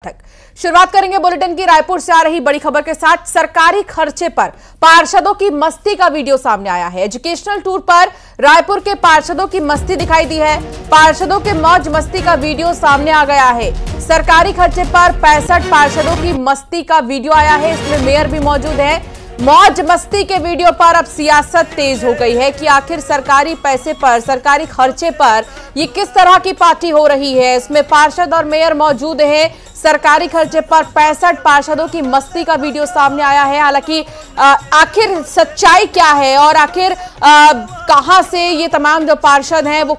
शुरुआत करेंगे बुलेटिन की रायपुर से आ रही बड़ी खबर के साथ। सरकारी खर्चे पर पार्षदों की मस्ती का वीडियो सामने आया है। एजुकेशनल टूर पर रायपुर के पार्षदों की मस्ती दिखाई दी है। पार्षदों के मौज मस्ती का वीडियो सामने आ गया है। सरकारी खर्चे पर 65 पार्षदों की मस्ती का वीडियो आया है। इसमें मेयर भी मौजूद है। मौज मस्ती के वीडियो पर अब सियासत तेज हो गई है कि आखिर सरकारी पैसे पर, सरकारी खर्चे पर ये किस तरह की पार्टी हो रही है। इसमें पार्षद और मेयर मौजूद हैं। सरकारी खर्चे पर 65 पार्षदों की मस्ती का वीडियो सामने आया है। हालांकि आखिर सच्चाई क्या है और आखिर कहां से ये तमाम जो पार्षद हैं वो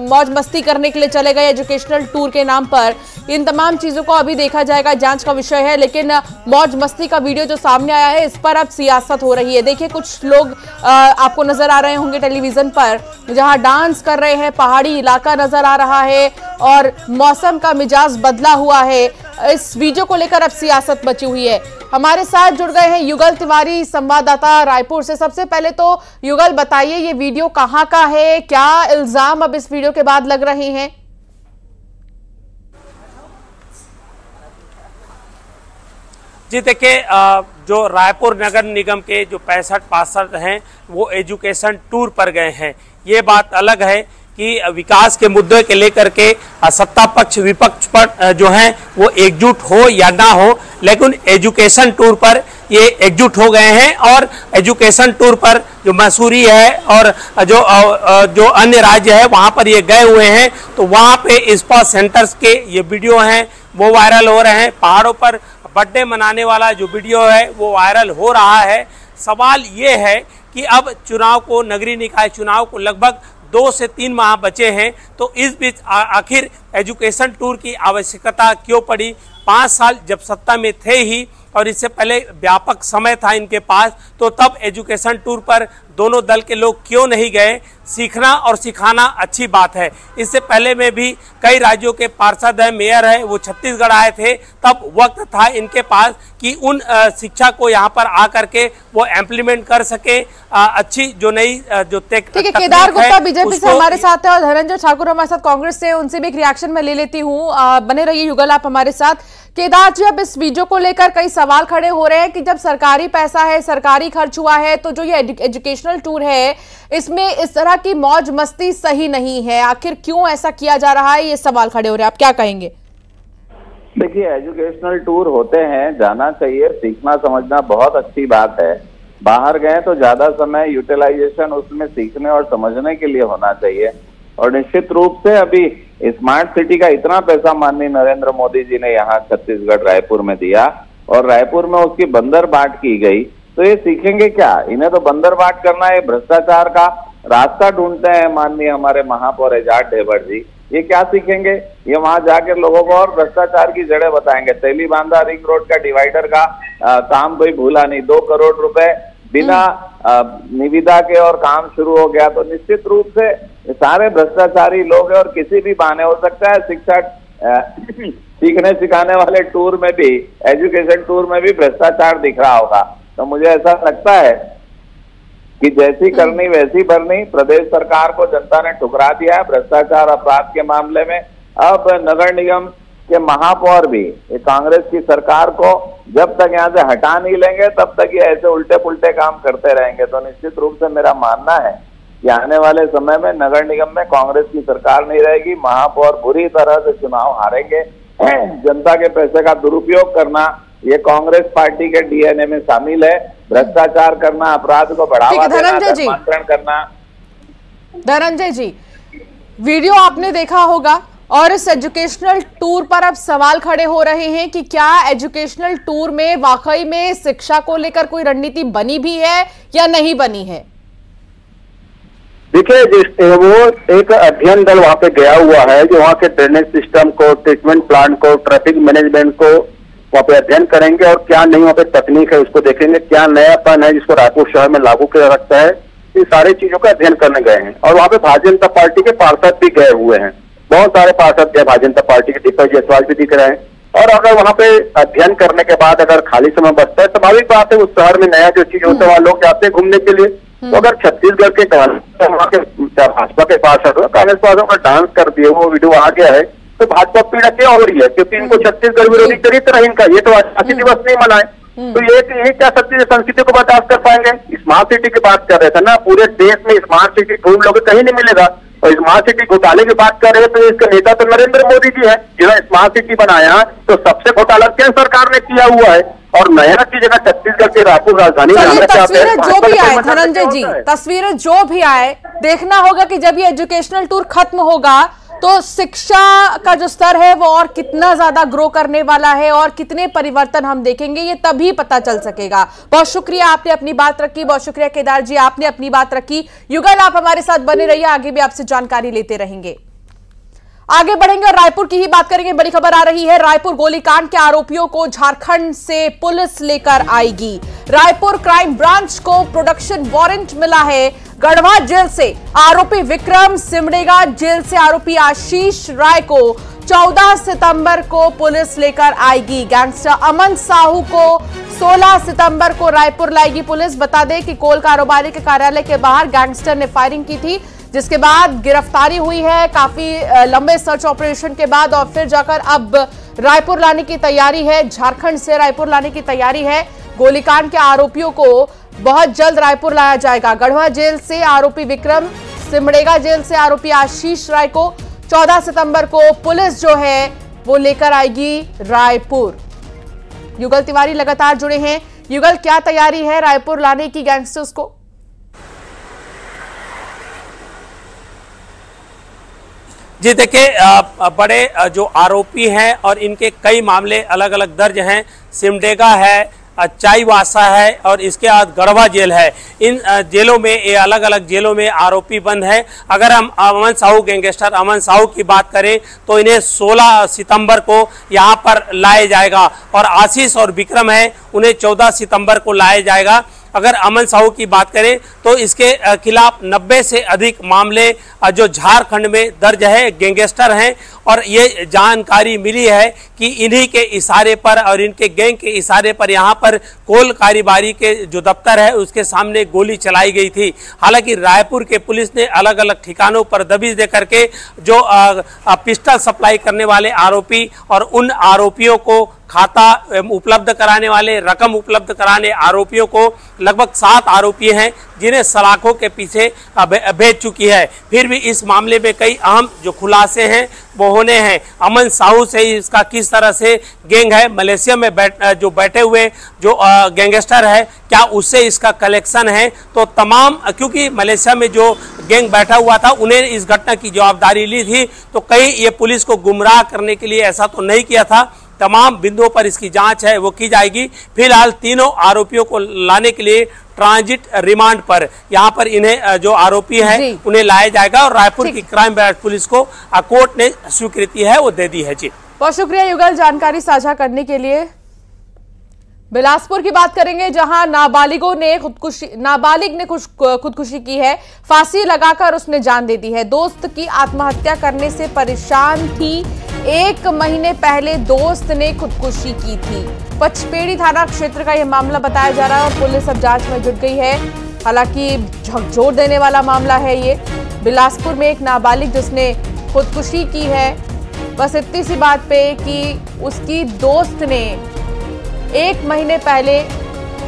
मौज मस्ती करने के लिए चले गए एजुकेशनल टूर के नाम पर, इन तमाम चीजों को अभी देखा जाएगा, जांच का विषय है। लेकिन मौज मस्ती का वीडियो जो सामने आया है इस पर अब सियासत हो रही है। देखिए, कुछ लोग आपको नजर आ रहे होंगे टेलीविजन पर जहां डांस कर रहे हैं। पहाड़ी इलाका नजर आ रहा है और मौसम का मिजाज बदला हुआ है। इस वीडियो को लेकर अब सियासत मची हुई है। हमारे साथ जुड़ गए हैं युगल तिवारी, संवाददाता रायपुर से। सबसे पहले तो युगल बताइए, ये वीडियो कहां का है, क्या इल्जाम अब इस वीडियो के बाद लग रहे हैं? जी देखिए, जो रायपुर नगर निगम के जो 65 पार्षद हैं वो एजुकेशन टूर पर गए हैं। ये बात अलग है कि विकास के मुद्दे के लेकर के सत्ता पक्ष विपक्ष पर जो है वो एकजुट हो या ना हो, लेकिन एजुकेशन टूर पर ये एकजुट हो गए हैं। और एजुकेशन टूर पर जो मसूरी है और जो अन्य राज्य है वहां पर ये गए हुए हैं, तो वहां पे स्पा सेंटर्स के ये वीडियो हैं वो वायरल हो रहे हैं। पहाड़ों पर बर्थडे मनाने वाला जो वीडियो है वो वायरल हो रहा है। सवाल ये है कि अब चुनाव को, नगरीय निकाय चुनाव को लगभग 2 से 3 माह बचे हैं, तो इस बीच आखिर एजुकेशन टूर की आवश्यकता क्यों पड़ी? 5 साल जब सत्ता में थे ही और इससे पहले व्यापक समय था इनके पास, तो तब एजुकेशन टूर पर दोनों दल के लोग क्यों नहीं गए? सीखना और सिखाना अच्छी बात है। इससे पहले में भी कई राज्यों के पार्षद हैं, मेयर हैं, वो छत्तीसगढ़ आए थे, तब वक्त था इनके पास कि उन शिक्षा को यहाँ पर आकर के वो इम्प्लीमेंट कर सके। अच्छी जो नई जो ठीक है, केदार गुप्ता बीजेपी से हमारे साथ है और धनंजय ठाकुर हमारे साथ कांग्रेस से, उनसे भी एक रिएक्शन में ले लेती हूँ। बने रहिए युगल आप हमारे साथ। केदार जी, अब इस वीडियो को लेकर कई सवाल खड़े हो रहे हैं कि जब सरकारी पैसा है, सरकारी खर्च हुआ है, तो जो ये एजुकेशनल टूर है इसमें इस तरह की मौज मस्ती सही नहीं है। आखिर क्यों ऐसा किया जा रहा है, ये सवाल खड़े हो रहे हैं, आप क्या कहेंगे? देखिए, एजुकेशनल टूर होते हैं, जाना चाहिए, सीखना समझना बहुत अच्छी बात है। बाहर गए तो ज्यादा समय यूटिलाइजेशन उसमें सीखने और समझने के लिए होना चाहिए। और निश्चित रूप से अभी स्मार्ट सिटी का इतना पैसा माननीय नरेंद्र मोदी जी ने यहाँ छत्तीसगढ़ रायपुर में दिया और रायपुर में उसकी बंदर बाट की गई, तो ये सीखेंगे क्या? इन्हें तो बंदर बाट करना है, भ्रष्टाचार का रास्ता ढूंढते हैं माननीय हमारे महापौर एजाज ढेबर जी। ये क्या सीखेंगे? ये वहां जाकर लोगों को और भ्रष्टाचार की जड़ें बताएंगे। तैली बांधा रिंग रोड का डिवाइडर का काम कोई भूला नहीं, 2 करोड़ रुपए बिना निविदा के और काम शुरू हो गया। तो निश्चित रूप से सारे भ्रष्टाचारी लोग हैं और किसी भी बहाने हो सकता है शिक्षा सीखने सिखाने वाले टूर में भी, एजुकेशन टूर में भी भ्रष्टाचार दिख रहा होगा। तो मुझे ऐसा लगता है कि जैसी करनी वैसी भरनी। प्रदेश सरकार को जनता ने ठुकरा दिया है भ्रष्टाचार अपराध के मामले में। अब नगर निगम के महापौर भी कांग्रेस की सरकार को जब तक यहाँ से हटा नहीं लेंगे तब तक ये ऐसे उल्टे पुल्टे काम करते रहेंगे। तो निश्चित रूप से मेरा मानना है कि आने वाले समय में नगर निगम में कांग्रेस की सरकार नहीं रहेगी, महापौर बुरी तरह से चुनाव हारेंगे। जनता के पैसे का दुरुपयोग करना ये कांग्रेस पार्टी के डीएनए में शामिल है। भ्रष्टाचार करना, अपराध को बढ़ावा देना, धर्मांतरण करना। धनंजय जी, वीडियो आपने देखा होगा और इस एजुकेशनल टूर पर अब सवाल खड़े हो रहे हैं कि क्या एजुकेशनल टूर में वाकई में शिक्षा को लेकर कोई रणनीति बनी भी है या नहीं बनी है? देखिए, वो एक अध्ययन दल वहां पे गया हुआ है जो वहां के ड्रेनेज सिस्टम को, ट्रीटमेंट प्लांट को, ट्रैफिक मैनेजमेंट को वहां पे अध्ययन करेंगे और क्या नहीं वहां पे तकनीक है उसको देखेंगे, क्या नयापन है जिसको रायपुर शहर में लागू किया जा सकता है। ये सारी चीजों का अध्ययन करने गए हैं। और वहां पे भारतीय जनता पार्टी के पार्षद भी गए हुए हैं, बहुत सारे पार्षद गए भारतीय जनता पार्टी के, दीपक जायसवाल भी दिख रहे हैं। और अगर वहां पे अध्ययन करने के बाद अगर खाली समय बचता है, स्वाभाविक बात है उस शहर में नया जो चीज होता है वहां लोग जाते हैं घूमने के लिए। तो अगर छत्तीसगढ़ के वहां के भाजपा के पार्षद कांग्रेस पार्षदों का डांस कर दिए, वो वीडियो आ गया है, तो भाजपा पीड़ा क्या हो रही है, क्योंकि इनको छत्तीसगढ़ विरोधी चरित्र है इनका, ये तो आदिवासी दिवस नहीं मनाए, तो ये क्या सत्य संस्कृति को बर्दाश्त कर पाएंगे। स्मार्ट सिटी की बात कर रहे थे ना, पूरे देश में स्मार्ट सिटी ढूंढ लोगे कहीं नहीं मिलेगा, और स्मार्ट सिटी घोटाले की बात कर रहे हैं तो इसका नेता तो नरेंद्र मोदी जी है, जिन्होंने स्मार्ट सिटी बनाया तो सबसे घोटाला केंद्र सरकार ने किया हुआ है, और नया की जगह छत्तीसगढ़ के रायपुर राजधानी तस्वीरें जो भी आए धनंजय जी, तस्वीरें जो भी आए, देखना होगा कि जब ये एजुकेशनल टूर खत्म होगा तो शिक्षा का जो स्तर है वो और कितना ज्यादा ग्रो करने वाला है और कितने परिवर्तन हम देखेंगे, ये तभी पता चल सकेगा। बहुत शुक्रिया, आपने अपनी बात रखी। बहुत शुक्रिया केदार जी, आपने अपनी बात रखी। युगल, आप हमारे साथ बने रहिए, आगे भी आपसे जानकारी लेते रहेंगे। आगे बढ़ेंगे और रायपुर की ही बात करेंगे। बड़ी खबर आ रही है, रायपुर गोलीकांड के आरोपियों को झारखंड से पुलिस लेकर आएगी। रायपुर क्राइम ब्रांच को प्रोडक्शन वारंट मिला है गढ़वा जेल से। आरोपी विक्रम, सिमडेगा जेल से आरोपी आशीष राय को 14 सितंबर को पुलिस लेकर आएगी। गैंगस्टर अमन साहू को 16 सितंबर को रायपुर लाएगी पुलिस। बता दें कि कोल कारोबारी के कार्यालय के बाहर गैंगस्टर ने फायरिंग की थी, जिसके बाद गिरफ्तारी हुई है काफी लंबे सर्च ऑपरेशन के बाद, और फिर जाकर अब रायपुर लाने की तैयारी है। झारखंड से रायपुर लाने की तैयारी है। गोलीकांड के आरोपियों को बहुत जल्द रायपुर लाया जाएगा। गढ़वा जेल से आरोपी विक्रम, सिमडेगा जेल से आरोपी आशीष राय को 14 सितंबर को पुलिस जो है वो लेकर आएगी रायपुर। युगल तिवारी लगातार जुड़े हैं। युगल, क्या तैयारी है रायपुर लाने की गैंगस्टर्स को? जी देखिए, बड़े जो आरोपी हैं और इनके कई मामले अलग अलग दर्ज हैं। सिमडेगा है, चाईवासा है और इसके बाद गढ़वा जेल है। इन जेलों में, ये अलग अलग जेलों में आरोपी बंद हैं। अगर हम अमन साहू, गैंगस्टर अमन साहू की बात करें तो इन्हें 16 सितंबर को यहाँ पर लाया जाएगा, और आशीष और विक्रम है उन्हें 14 सितंबर को लाया जाएगा। अगर अमन साहू की बात करें तो इसके खिलाफ 90 से अधिक मामले जो झारखंड में दर्ज है, गैंगस्टर हैं, और ये जानकारी मिली है कि इन्हीं के इशारे पर और इनके गैंग के इशारे पर यहाँ पर कोल कारोबारी के जो दफ्तर है उसके सामने गोली चलाई गई थी। हालांकि रायपुर के पुलिस ने अलग अलग ठिकानों पर दबिश दे करके जो पिस्टल सप्लाई करने वाले आरोपी और उन आरोपियों को खाता उपलब्ध कराने वाले, रकम उपलब्ध कराने आरोपियों को, लगभग 7 आरोपी हैं जिन्हें सलाखों के पीछे भेज चुकी है। फिर भी इस मामले में कई अहम जो खुलासे हैं वो होने हैं। अमन साहू से इसका किस तरह से गैंग है, मलेशिया में जो बैठे हुए जो गैंगस्टर है, क्या उससे इसका कलेक्शन है, तो तमाम, क्योंकि मलेशिया में जो गैंग बैठा हुआ था उन्हें इस घटना की जवाबदारी ली थी, तो कहीं ये पुलिस को गुमराह करने के लिए ऐसा तो नहीं किया था। तमाम बिंदुओं पर इसकी जांच है वो की जाएगी। फिलहाल तीनों आरोपियों को लाने के लिए ट्रांजिट रिमांड पर यहाँ पर इन्हें जो आरोपी हैं उन्हें लाया जाएगा, और रायपुर की क्राइम ब्रांच पुलिस को कोर्ट ने स्वीकृति है वो दे दी है। जी बहुत शुक्रिया युगल जानकारी साझा करने के लिए। बिलासपुर की बात करेंगे, जहां नाबालिग ने खुदकुशी की है। फांसी लगाकर उसने जान दे दी है। दोस्त की आत्महत्या करने से परेशान थी। 1 महीने पहले दोस्त ने खुदकुशी की थी। पचपेड़ी थाना क्षेत्र का यह मामला बताया जा रहा है और पुलिस अब जांच में जुट गई है। हालांकि झकझोर देने वाला मामला है ये। बिलासपुर में एक नाबालिग जिसने खुदकुशी की है, बस इतनी सी बात पे कि उसकी दोस्त ने 1 महीने पहले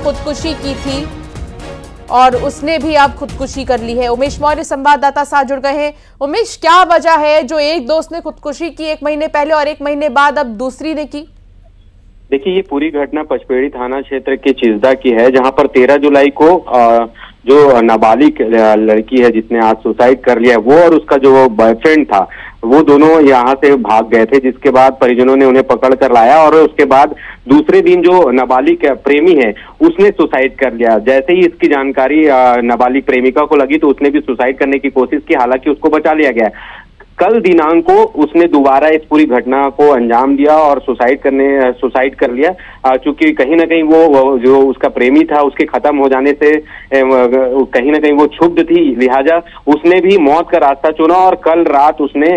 खुदकुशी की थी और उसने भी अब खुदकुशी कर ली है। उमेश मौर्य संवाददाता साथ जुड़ गए हैं। उमेश, क्या वजह है जो एक दोस्त ने खुदकुशी की 1 महीने पहले और 1 महीने बाद अब दूसरी ने की? देखिए, ये पूरी घटना पचपेड़ी थाना क्षेत्र के चिजदा की है, जहां पर 13 जुलाई को जो नाबालिग लड़की है जिसने आज सुसाइड कर लिया, वो और उसका जो बॉयफ्रेंड था वो दोनों यहाँ से भाग गए थे, जिसके बाद परिजनों ने उन्हें पकड़ कर लाया और उसके बाद दूसरे दिन जो नाबालिग प्रेमी है उसने सुसाइड कर लिया। जैसे ही इसकी जानकारी नाबालिग प्रेमिका को लगी तो उसने भी सुसाइड करने की कोशिश की, हालांकि उसको बचा लिया गया। कल दिनांक को उसने दोबारा इस पूरी घटना को अंजाम दिया और सुसाइड कर लिया। चूंकि कहीं ना कहीं वो जो उसका प्रेमी था उसके खत्म हो जाने से कहीं ना कहीं वो क्षुब्ध थी, लिहाजा उसने भी मौत का रास्ता चुना और कल रात उसने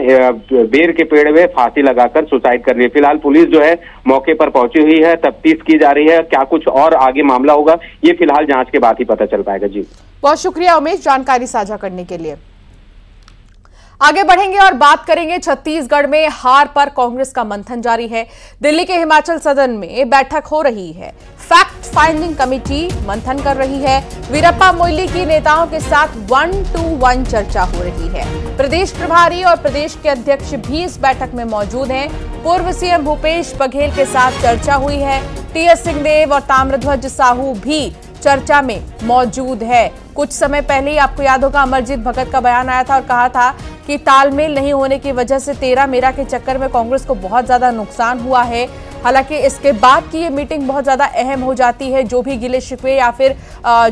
बेर के पेड़ में फांसी लगाकर सुसाइड कर लिया। फिलहाल पुलिस जो है मौके पर पहुंची हुई है, तफ्तीश की जा रही है। क्या कुछ और आगे मामला होगा ये फिलहाल जांच के बाद ही पता चल पाएगा। जी बहुत शुक्रिया उमेश जानकारी साझा करने के लिए। आगे बढ़ेंगे और बात करेंगे छत्तीसगढ़ में हार पर कांग्रेस का मंथन जारी है। दिल्ली के हिमाचल सदन में बैठक हो रही है। फैक्ट फाइंडिंग कमेटी मंथन कर रही है। वीरप्पा मोइली की नेताओं के साथ 1-to-1 चर्चा हो रही है। प्रदेश प्रभारी और प्रदेश के अध्यक्ष भी इस बैठक में मौजूद हैं। पूर्व सीएम भूपेश बघेल के साथ चर्चा हुई है। टीएस सिंहदेव और ताम्रध्वज साहू भी चर्चा में मौजूद है। कुछ समय पहले ही आपको याद होगा अमरजीत भगत का बयान आया था और कहा था कि तालमेल नहीं होने की वजह से तेरा मेरा के चक्कर में कांग्रेस को बहुत ज्यादा नुकसान हुआ है। हालांकि इसके बाद की ये मीटिंग बहुत ज्यादा अहम हो जाती है। जो भी गिले शिकवे या फिर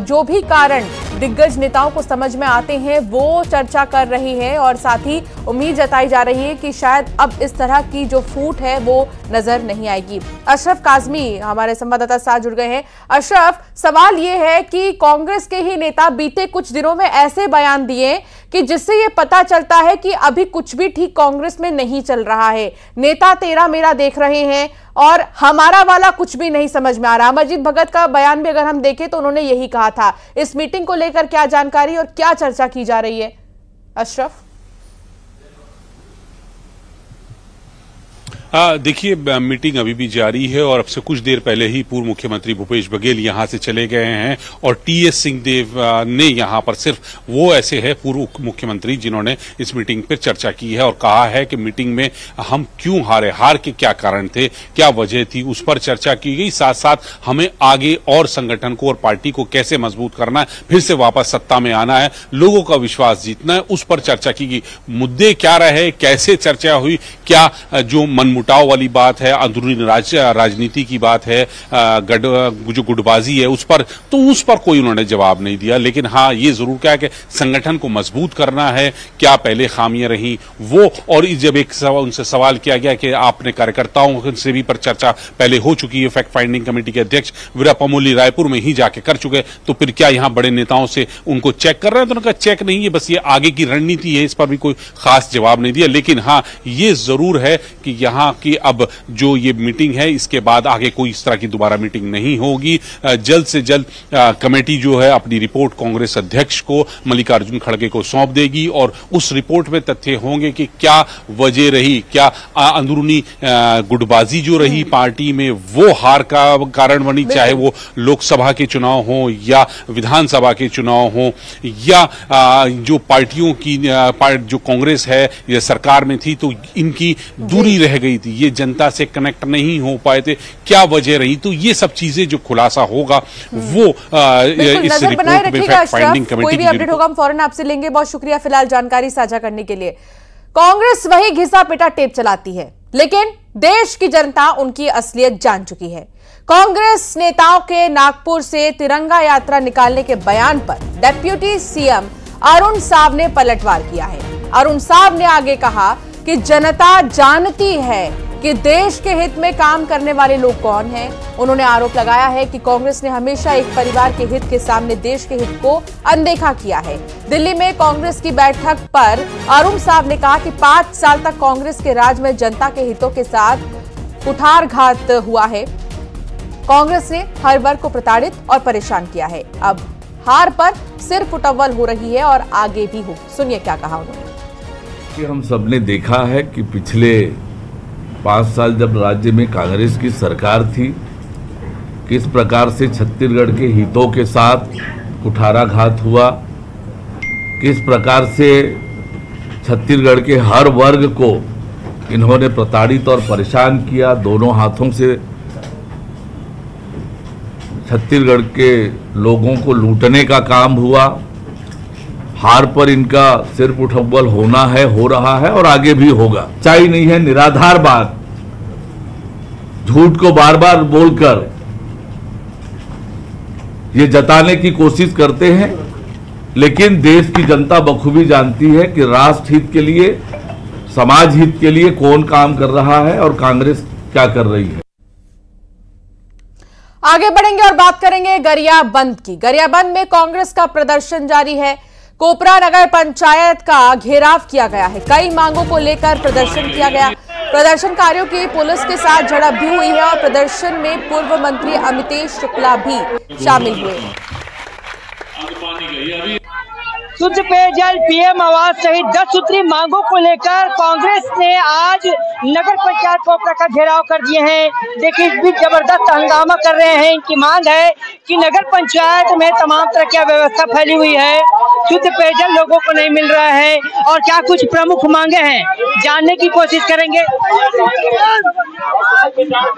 जो भी कारण दिग्गज नेताओं को समझ में आते हैं वो चर्चा कर रही है और साथ ही उम्मीद जताई जा रही है कि शायद अब इस तरह की जो फूट है वो नजर नहीं आएगी। अशरफ काजमी हमारे संवाददाता साथ जुड़ गए हैं। अशरफ, सवाल ये है कि कांग्रेस के ही नेता बीते कुछ दिनों में ऐसे बयान दिए कि जिससे ये पता चलता है कि अभी कुछ भी ठीक कांग्रेस में नहीं चल रहा है। नेता तेरा मेरा देख रहे हैं और हमारा वाला कुछ भी नहीं समझ में आ रहा। अमरजीत भगत का बयान भी अगर हम देखें तो उन्होंने यही कहा था। इस मीटिंग को लेकर क्या जानकारी और क्या चर्चा की जा रही है अशरफ? देखिए, मीटिंग अभी भी जारी है और अब से कुछ देर पहले ही पूर्व मुख्यमंत्री भूपेश बघेल यहां से चले गए हैं और टीएस सिंहदेव ने यहां पर सिर्फ वो ऐसे है पूर्व मुख्यमंत्री जिन्होंने इस मीटिंग पर चर्चा की है और कहा है कि मीटिंग में हम क्यों हारे, हार के क्या कारण थे, क्या वजह थी, उस पर चर्चा की गई। साथ साथ हमें आगे और संगठन को और पार्टी को कैसे मजबूत करना है, फिर से वापस सत्ता में आना है, लोगों का विश्वास जीतना है, उस पर चर्चा की गई। मुद्दे क्या रहे, कैसे चर्चा हुई, क्या जो मुटाव वाली बात है, अंदरूनी राजनीति की बात है, जो गुटबाजी है उस पर कोई उन्होंने जवाब नहीं दिया। लेकिन हाँ, ये जरूर कहा कि संगठन को मजबूत करना है, क्या पहले खामियां रही वो, और जब एक उनसे सवाल किया गया कि आपने कार्यकर्ताओं से भी पर चर्चा पहले हो चुकी है, फैक्ट फाइंडिंग कमेटी के अध्यक्ष वीरप्पा मोइली रायपुर में ही जाके कर चुके, तो फिर क्या यहां बड़े नेताओं से उनको चेक कर रहे हैं? तो उन्होंने कहा चेक नहीं है, बस ये आगे की रणनीति है। इस पर भी कोई खास जवाब नहीं दिया। लेकिन हाँ, ये जरूर है कि यहां कि अब जो ये मीटिंग है इसके बाद आगे कोई इस तरह की दोबारा मीटिंग नहीं होगी। जल्द से जल्द कमेटी जो है अपनी रिपोर्ट कांग्रेस अध्यक्ष को, मल्लिकार्जुन खड़गे को सौंप देगी और उस रिपोर्ट में तथ्य होंगे कि क्या वजह रही, क्या अंदरूनी गुटबाजी जो रही पार्टी में वो हार का कारण बनी, चाहे वो लोकसभा के चुनाव हो या विधानसभा के चुनाव हो, या जो पार्टियों की जो कांग्रेस है या सरकार में थी तो इनकी दूरी रह गई थी, ये जनता से कनेक्ट नहीं हो पाए थे, क्या वजह रही। तो ये सब चीजें जो खुलासा होगा वो इस रिपोर्ट में फैक्ट फाइंडिंग कमेटी कोई भी अपडेट होगा हम फौरन आपसे लेंगे। बहुत शुक्रिया फिलहाल जानकारी साझा करने के लिए। कांग्रेस वही घिसा पिटा टेप चलाती है, लेकिन देश की जनता उनकी असलियत जान चुकी है। कांग्रेस नेताओं के नागपुर से तिरंगा यात्रा निकालने के बयान पर डिप्टी सीएम अरुण साव ने पलटवार किया है। अरुण साव ने आगे कहा कि जनता जानती है कि देश के हित में काम करने वाले लोग कौन हैं। उन्होंने आरोप लगाया है कि कांग्रेस ने हमेशा एक परिवार के हित के सामने देश के हित को अनदेखा किया है। दिल्ली में कांग्रेस की बैठक पर अरुण साव ने कहा कि 5 साल तक कांग्रेस के राज में जनता के हितों के साथ कुठारघात हुआ है। कांग्रेस ने हर वर्ग को प्रताड़ित और परेशान किया है। अब हार पर सिर फुटअव्वल हो रही है और आगे भी हो। सुनिए क्या कहा उन्होंने। हम सबने देखा है कि पिछले 5 साल जब राज्य में कांग्रेस की सरकार थी, किस प्रकार से छत्तीसगढ़ के हितों के साथ कुठाराघात हुआ, किस प्रकार से छत्तीसगढ़ के हर वर्ग को इन्होंने प्रताड़ित और परेशान किया। दोनों हाथों से छत्तीसगढ़ के लोगों को लूटने का काम हुआ। हार पर इनका सिर उठव्वल होना है, हो रहा है और आगे भी होगा। सच्चाई नहीं है, निराधार बात, झूठ को बार बार बोलकर ये जताने की कोशिश करते हैं। लेकिन देश की जनता बखूबी जानती है कि राष्ट्र हित के लिए, समाज हित के लिए कौन काम कर रहा है और कांग्रेस क्या कर रही है। आगे बढ़ेंगे और बात करेंगे गरियाबंद की। गरियाबंद में कांग्रेस का प्रदर्शन जारी है। कोपरा नगर पंचायत का घेराव किया गया है। कई मांगों को लेकर प्रदर्शन किया गया। प्रदर्शनकारियों की पुलिस के साथ झड़प भी हुई है और प्रदर्शन में पूर्व मंत्री अमितेश शुक्ला भी शामिल हुए। शुद्ध पेयजल, पीएम आवास सहित 10 सूत्री मांगों को लेकर कांग्रेस ने आज नगर पंचायत पोखरा का घेराव कर दिए हैं। देखिए इस बीच जबरदस्त हंगामा कर रहे हैं। इनकी मांग है कि नगर पंचायत में तमाम तरह की अव्यवस्था फैली हुई है, शुद्ध पेयजल लोगों को नहीं मिल रहा है और क्या कुछ प्रमुख मांगे हैं जानने की कोशिश करेंगे।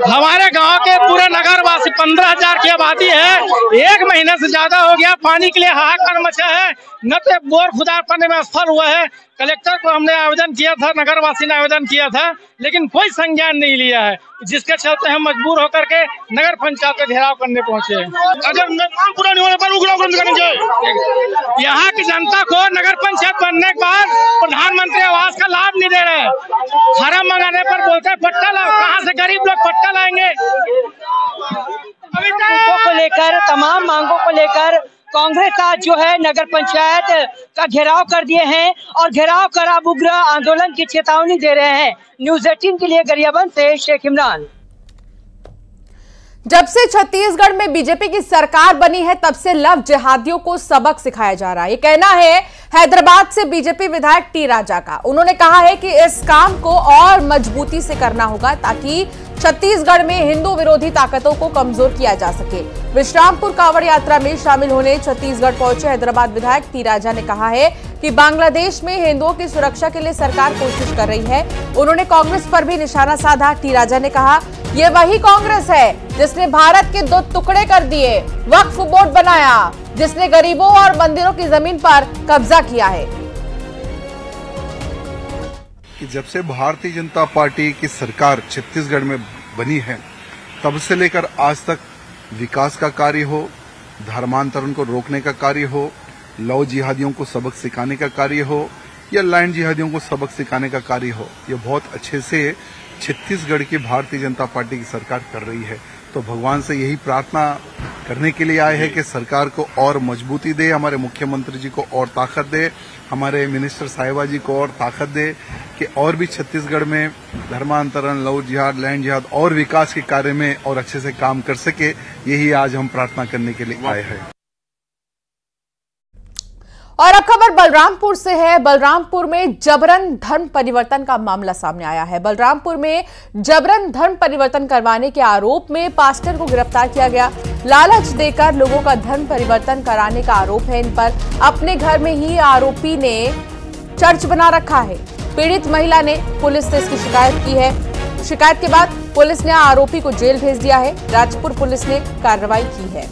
हमारे गांव के पूरे नगर वासी 15,000 की आबादी है, 1 महीने से ज्यादा हो गया पानी के लिए हाहाकार मचा है। न तो बोर खुदार करने में असफल हुआ है। कलेक्टर को हमने आवेदन किया था, नगरवासी ने आवेदन किया था, लेकिन कोई संज्ञान नहीं लिया है, जिसके चलते हम मजबूर होकर के नगर पंचायत का घेराव करने पहुंचे हैं। अगर पूरा नहीं होने पर यहाँ की जनता को नगर पंचायत बनने के बाद प्रधानमंत्री आवास का लाभ नहीं दे रहे। खाना मंगाने पर बोलते हैं पट्टा लाओ, कहाँ से गरीब लोग पट्टा लाएंगे। को लेकर तमाम मांगों को लेकर कांग्रेस आज जो है नगर पंचायत का घेराव कर दिए हैं और घेराव कर अब उग्र आंदोलन की चेतावनी दे रहे हैं। न्यूज़ 18 के लिए गरियाबंद से शेख इमरान। जब से छत्तीसगढ़ में बीजेपी की सरकार बनी है तब से लव जिहादियों को सबक सिखाया जा रहा है। ये कहना है हैदराबाद से बीजेपी विधायक टी राजा का। उन्होंने कहा है कि इस काम को और मजबूती से करना होगा ताकि छत्तीसगढ़ में हिंदू विरोधी ताकतों को कमजोर किया जा सके। विश्रामपुर कांवड़ यात्रा में शामिल होने छत्तीसगढ़ पहुंचे हैदराबाद विधायक टी राजा ने कहा है कि बांग्लादेश में हिंदुओं की सुरक्षा के लिए सरकार कोशिश कर रही है। उन्होंने कांग्रेस पर भी निशाना साधा। टी राजा ने कहा ये वही कांग्रेस है जिसने भारत के 2 टुकड़े कर दिए, वक्फ बोर्ड बनाया, जिसने गरीबों और मंदिरों की जमीन पर कब्जा किया है। कि जब से भारतीय जनता पार्टी की सरकार छत्तीसगढ़ में बनी है तब से लेकर आज तक विकास का कार्य हो, धर्मांतरण को रोकने का कार्य हो, लव जिहादियों को सबक सिखाने का कार्य हो या लैंड जिहादियों को सबक सिखाने का कार्य हो, ये बहुत अच्छे से छत्तीसगढ़ की भारतीय जनता पार्टी की सरकार कर रही है। तो भगवान से यही प्रार्थना करने के लिए आए हैं कि सरकार को और मजबूती दे, हमारे मुख्यमंत्री जी को और ताकत दे, हमारे मिनिस्टर साहिबा जी को और ताकत दे कि और भी छत्तीसगढ़ में धर्मांतरण, लव जिहाद, लैंड जिहाद और विकास के कार्य में और अच्छे से काम कर सके। यही आज हम प्रार्थना करने के लिए आए हैं। और अब खबर बलरामपुर से है। बलरामपुर में जबरन धर्म परिवर्तन का मामला सामने आया है। बलरामपुर में जबरन धर्म परिवर्तन करवाने के आरोप में पास्टर को गिरफ्तार किया गया। लालच देकर लोगों का धर्म परिवर्तन कराने का आरोप है इन पर। अपने घर में ही आरोपी ने चर्च बना रखा है। पीड़ित महिला ने पुलिस से इसकी शिकायत की है। शिकायत के बाद पुलिस ने आरोपी को जेल भेज दिया है। राजपुर पुलिस ने कार्रवाई की है।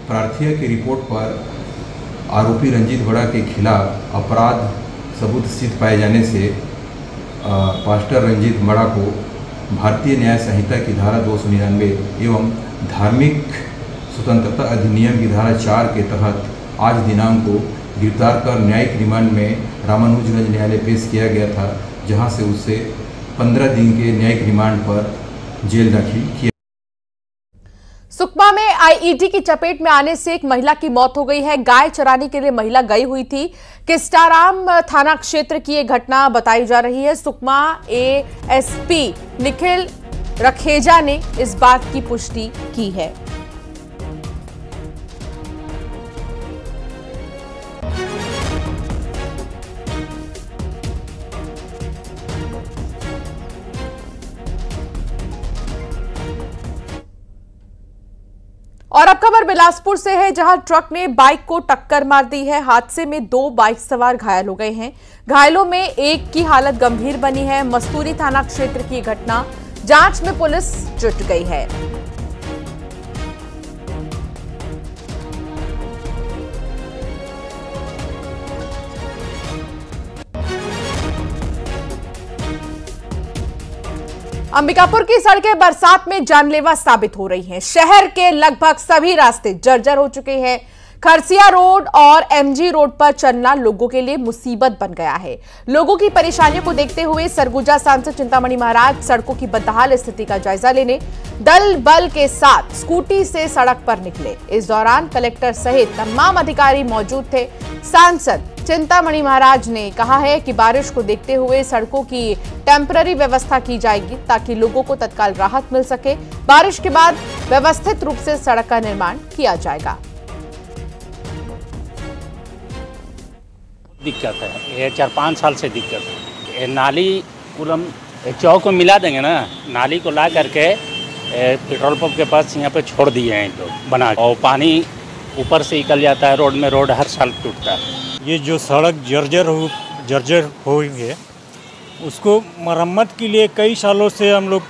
प्रार्थिया की रिपोर्ट पर आरोपी रंजीत वड़ा के खिलाफ अपराध सबूत सिद्ध पाए जाने से पास्टर रंजीत वड़ा को भारतीय न्याय संहिता की धारा 299 एवं धार्मिक स्वतंत्रता अधिनियम की धारा 4 के तहत आज दिनांक को गिरफ्तार कर न्यायिक रिमांड में रामानुजगंज न्यायालय पेश किया गया था, जहां से उसे 15 दिन के न्यायिक रिमांड पर जेल दाखिल किया। सुकमा में आईईडी की चपेट में आने से एक महिला की मौत हो गई है। गाय चराने के लिए महिला गई हुई थी। किस्टाराम थाना क्षेत्र की यह घटना बताई जा रही है। सुकमा एएसपी निखिल रखेजा ने इस बात की पुष्टि की है। और अब खबर बिलासपुर से है, जहां ट्रक ने बाइक को टक्कर मार दी है। हादसे में 2 बाइक सवार घायल हो गए हैं। घायलों में एक की हालत गंभीर बनी है। मस्तूरी थाना क्षेत्र की घटना, जांच में पुलिस जुट गई है। अंबिकापुर की सड़कें बरसात में जानलेवा साबित हो रही हैं। शहर के लगभग सभी रास्ते जर्जर हो चुके हैं। खरसिया रोड और एमजी रोड पर चलना लोगों के लिए मुसीबत बन गया है। लोगों की परेशानियों को देखते हुए सरगुजा सांसद चिंतामणि महाराज सड़कों की बदहाल स्थिति का जायजा लेने दल बल के साथ स्कूटी से सड़क पर निकले। इस दौरान कलेक्टर सहित तमाम अधिकारी मौजूद थे। सांसद चिंतामणि महाराज ने कहा है कि बारिश को देखते हुए सड़कों की टेम्पररी व्यवस्था की जाएगी ताकि लोगों को तत्काल राहत मिल सके। बारिश के बाद व्यवस्थित रूप से सड़क का निर्माण किया जाएगा। दिक्कत है, ये 4-5 साल से दिक्कत है। नाली पूरा चौक को मिला देंगे ना, नाली को ला करके पेट्रोल पंप के पास यहाँ पे छोड़ दिए हैं लोग बना, और पानी ऊपर से निकल जाता है रोड में। रोड हर साल टूटता है। ये जो सड़क जर्जर होंगे उसको मरम्मत के लिए कई सालों से हम लोग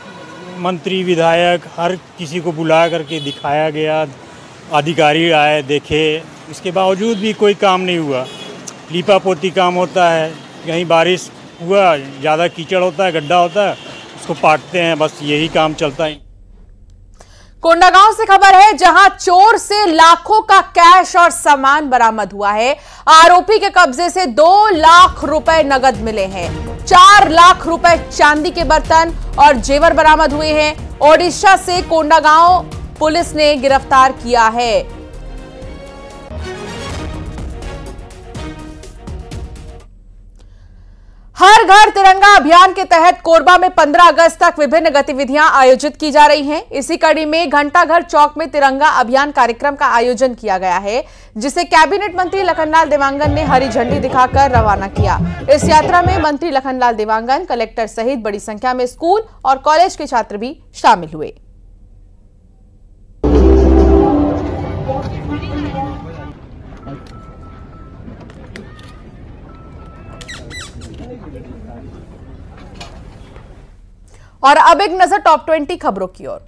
मंत्री विधायक हर किसी को बुला करके दिखाया गया, अधिकारी आए देखे, इसके बावजूद भी कोई काम नहीं हुआ। लीपा पोती काम होता है, कहीं बारिश हुआ ज़्यादा कीचड़ होता है, गड्ढा होता है, उसको पाटते हैं, बस यही काम चलता है। कोंडागांव से खबर है, जहां चोर से लाखों का कैश और सामान बरामद हुआ है। आरोपी के कब्जे से 2 लाख रुपए नगद मिले हैं। 4 लाख रुपए चांदी के बर्तन और जेवर बरामद हुए हैं। ओडिशा से कोंडागांव पुलिस ने गिरफ्तार किया है। हर घर तिरंगा अभियान के तहत कोरबा में 15 अगस्त तक विभिन्न गतिविधियां आयोजित की जा रही हैं। इसी कड़ी में घंटाघर चौक में तिरंगा अभियान कार्यक्रम का आयोजन किया गया है, जिसे कैबिनेट मंत्री लखनलाल देवांगन ने हरी झंडी दिखाकर रवाना किया। इस यात्रा में मंत्री लखनलाल देवांगन, कलेक्टर सहित बड़ी संख्या में स्कूल और कॉलेज के छात्र भी शामिल हुए। और अब एक नजर टॉप 20 खबरों की ओर।